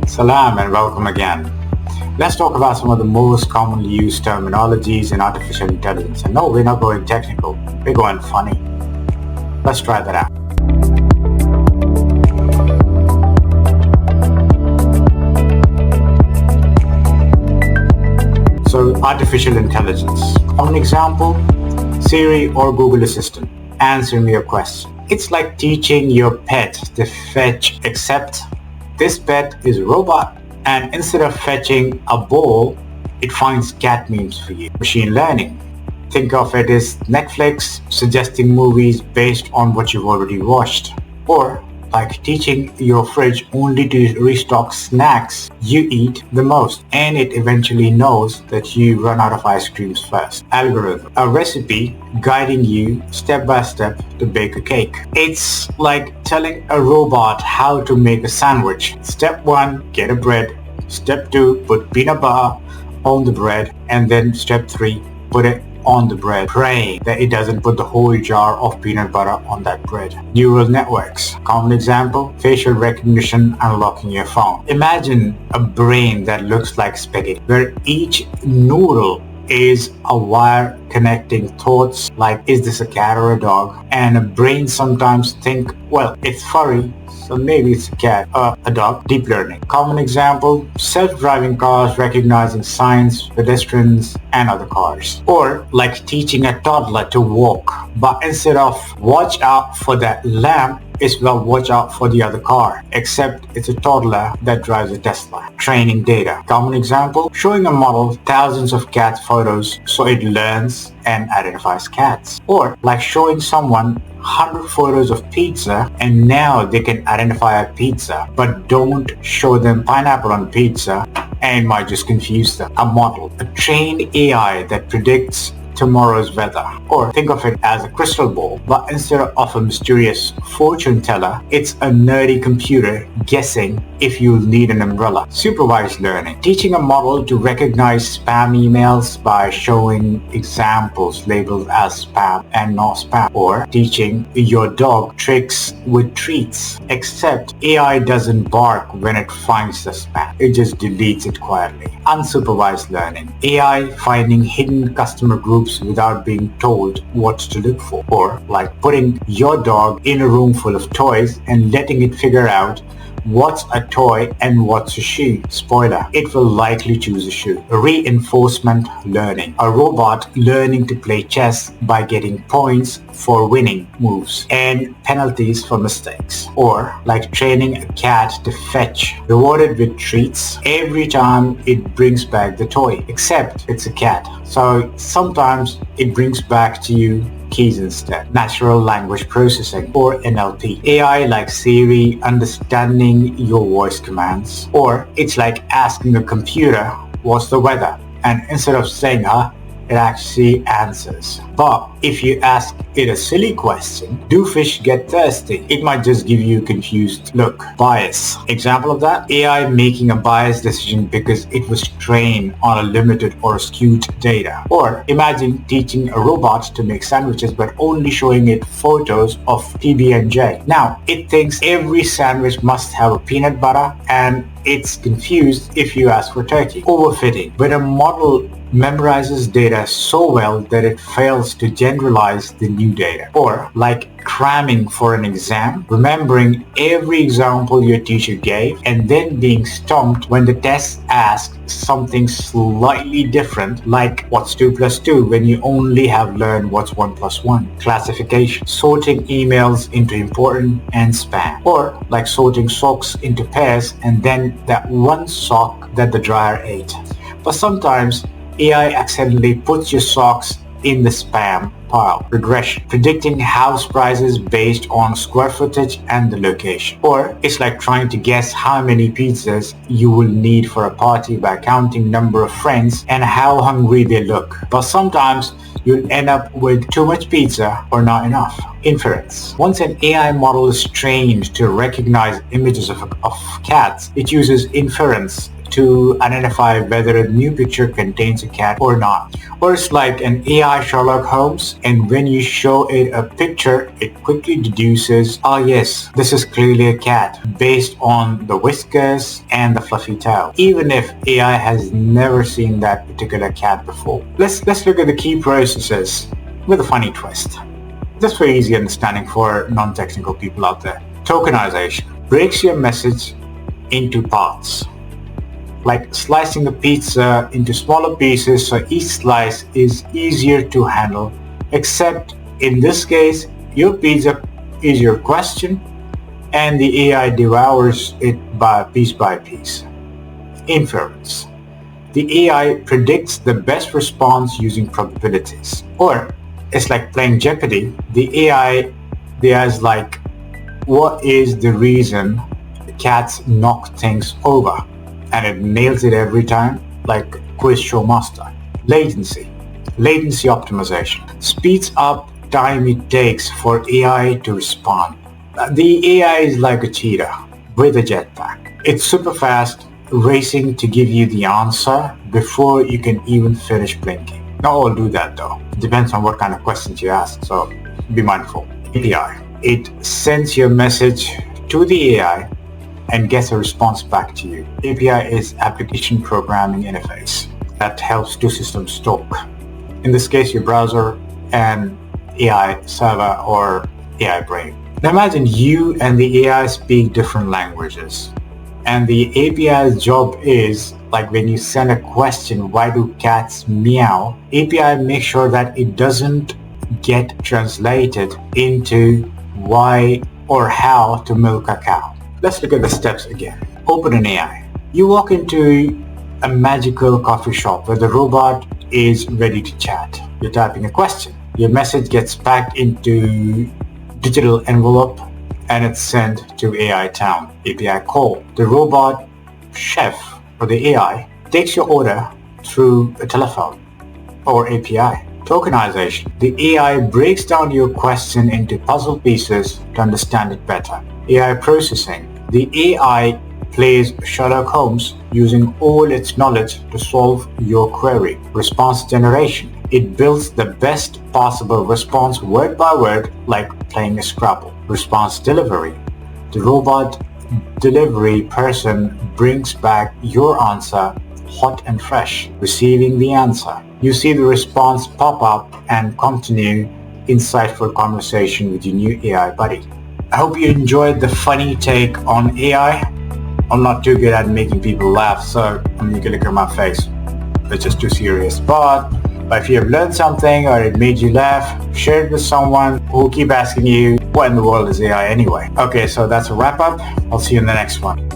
Salam and welcome again. Let's talk about some of the most commonly used terminologies in artificial intelligence. And no, we're not going technical, we're going funny. Let's try that out. So, artificial intelligence. One example, Siri or Google Assistant, answer me a question. It's like teaching your pet to fetch, except this pet is a robot, and instead of fetching a bowl, it finds cat memes for you. Machine learning. Think of it as Netflix suggesting movies based on what you've already watched. Or like teaching your fridge only to restock snacks you eat the most, and it eventually knows that you run out of ice creams first. Algorithm. A recipe guiding you step by step to bake a cake. It's like telling a robot how to make a sandwich. Step 1, get a bread. Step 2, put peanut butter on the bread. And then step 3, put it on the bread, praying that it doesn't put the whole jar of peanut butter on that bread. Neural networks. Common example, facial recognition unlocking your phone. Imagine a brain that looks like spaghetti, where each noodle is a wire connecting thoughts like, is this a cat or a dog? And a brain sometimes think, well, it's furry, so maybe it's a cat or a dog. Deep learning. Common example, self-driving cars recognizing signs, pedestrians, and other cars. Or like teaching a toddler to walk, but instead of watch out for that lamp, it's well, watch out for the other car, except it's a toddler that drives a Tesla. Training data. Common example, showing a model thousands of cat photos so it learns and identifies cats. Or like showing someone 100 photos of pizza and now they can identify a pizza, but don't show them pineapple on pizza and it might just confuse them. A model, a trained AI that predicts tomorrow's weather. Or think of it as a crystal ball, but instead of a mysterious fortune teller, it's a nerdy computer guessing if you'll need an umbrella. Supervised learning. Teaching a model to recognize spam emails by showing examples labeled as spam and not spam. Or teaching your dog tricks with treats, except AI doesn't bark when it finds the spam. It just deletes it quietly. Unsupervised learning. AI finding hidden customer groups without being told what to look for. Or like putting your dog in a room full of toys and letting it figure out what's a toy and what's a shoe. Spoiler, it will likely choose a shoe. Reinforcement learning. A robot learning to play chess by getting points for winning moves and penalties for mistakes. Or like training a cat to fetch, rewarded with treats every time it brings back the toy, except it's a cat. So sometimes it brings back to you keys instead. Natural language processing or NLP. AI like Siri understanding your voice commands. Or it's like asking a computer what's the weather, and instead of saying it actually answers. But if you ask it a silly question, do fish get thirsty? It might just give you a confused look. Bias. Example of that, AI making a biased decision because it was trained on a limited or skewed data. Or imagine teaching a robot to make sandwiches but only showing it photos of PB&J. Now, it thinks every sandwich must have a peanut butter and it's confused if you ask for turkey. Overfitting. When a model memorizes data so well that it fails to generalize the new data. Or like cramming for an exam, remembering every example your teacher gave and then being stumped when the test asks something slightly different, like what's 2 plus 2 when you only have learned what's 1 plus 1. Classification. Sorting emails into important and spam. Or like sorting socks into pairs and then that one sock that the dryer ate. But sometimes AI accidentally puts your socks in the spam pile. Regression. Predicting house prices based on square footage and the location. Or it's like trying to guess how many pizzas you will need for a party by counting number of friends and how hungry they look. But sometimes you'll end up with too much pizza or not enough. Inference. Once an AI model is trained to recognize images of cats, it uses inference to identify whether a new picture contains a cat or not. Or it's like an AI Sherlock Holmes, and when you show it a picture, it quickly deduces, oh yes, this is clearly a cat, based on the whiskers and the fluffy tail, even if AI has never seen that particular cat before. Let's look at the key processes with a funny twist. Just for easy understanding for non-technical people out there. Tokenization breaks your message into parts, like slicing a pizza into smaller pieces so each slice is easier to handle, except in this case, your pizza is your question and the AI devours it by piece. Inference. The AI predicts the best response using probabilities. Or it's like playing Jeopardy. The AI is like, what is the reason cats knock things over? And it nails it every time, like quiz show master. Latency optimization speeds up time it takes for AI to respond. The AI is like a cheetah with a jetpack. It's super fast, racing to give you the answer before you can even finish blinking. Not all do that though. It depends on what kind of questions you ask, so be mindful. API. It sends your message to the AI and gets a response back to you. API is application programming interface that helps two systems talk. In this case, your browser and AI server or AI brain. Now imagine you and the AI speak different languages. And the API's job is, like when you send a question, why do cats meow? API makes sure that it doesn't get translated into why or how to milk a cow. Let's look at the steps again. Open an AI. You walk into a magical coffee shop where the robot is ready to chat. You're typing a question. Your message gets packed into digital envelope and it's sent to AI Town. API call. The robot chef or the AI takes your order through a telephone or API. Tokenization. The AI breaks down your question into puzzle pieces to understand it better. AI processing. The AI plays Sherlock Holmes using all its knowledge to solve your query. Response generation. It builds the best possible response word by word, like playing a Scrabble. Response delivery. The robot delivery person brings back your answer hot and fresh, receiving the answer. You see the response pop up and continue insightful conversation with your new AI buddy. I hope you enjoyed the funny take on AI. I'm not too good at making people laugh, so you can look at my face. It's just too serious. But if you have learned something or it made you laugh, share it with someone who will keep asking you, what in the world is AI anyway? Okay, so that's a wrap up. I'll see you in the next one.